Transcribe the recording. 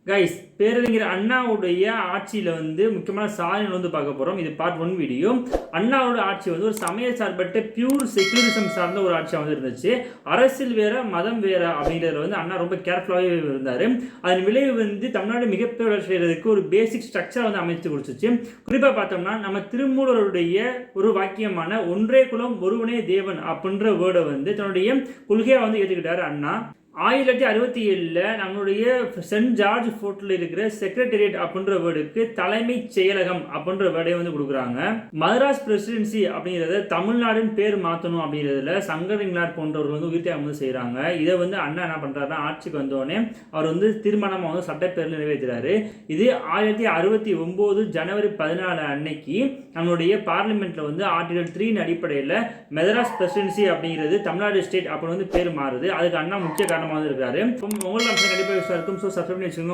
Guys, பேரறிஞர் அண்ணாவுடைய ஆட்சியில் முக்கியமான சாதனைகள் பார்க்க போகிறோம். இது பார்ட் 1 வீடியோ. அண்ணாவோட ஆட்சி ஒரு சமய சார்பற்ற பியூர் செக்குலரிசம் சார்ந்த ஒரு ஆட்சியாக இருந்துச்சு. அரசியல் வேற மதம் வேற அப்படிங்கிறதுல அண்ணா ரொம்ப கேர்ஃபுல்லாகவே இருந்தார். அதன் விளைவு தமிழ்நாடு மிகப்பெரிய வளர்ச்சி செய்கிறதுக்கு ஒரு பேசிக் ஸ்ட்ரக்சர் அமைத்து கொடுத்துச்சு. குறிப்பாக பார்த்தோம்னா நம்ம திருமூலருடைய ஒரு வாக்கியமான ஒன்றே குலம் ஒருவனே தேவன் அப்படின்ற வேர்டை தன்னுடைய கொள்கையாக ஏற்றுக்கிட்டார் அண்ணா. 1967 நம்மளுடைய சென்ட் ஜார்ஜ் ஃபோர்ட்டில் இருக்கிற செக்ரட்டரியேட் அப்படின்ற வேர்டுக்கு தலைமைச் செயலகம் அப்படின்ற வேர்டை கொடுக்குறாங்க. மதராஸ் பிரசிடென்சி அப்படிங்கிறத தமிழ்நாடுன்னு பேர் மாற்றணும் அப்படிங்கிறதுல சங்கரலிங்கனார் போன்றவர்கள் உயிர்த்தியாகம் செய்கிறாங்க. இதை அண்ணா என்ன பண்ணுறாருன்னா, ஆட்சிக்கு வந்தோடனே அவர் தீர்மானமாக சட்டப்பேரில் நிறைவேற்றுறாரு. இது 1969 ஜனவரி 14 அன்னைக்கு நம்மளுடைய பார்லிமெண்ட்ல ஆர்டிகல் 3 அடிப்படையில் மெதராஸ் பிரசிடென்சி அப்படிங்கிறது தமிழ்நாடு ஸ்டேட் அப்படின்னு பேர் மாறுது. அதுக்கு அண்ணா முக்கிய காரணமாக இருக்காரு. உங்களுக்கு கண்டிப்பாக இருக்கும். ஸோ சப்ஸ்கிரைப் பண்ணி வச்சுக்கோங்க.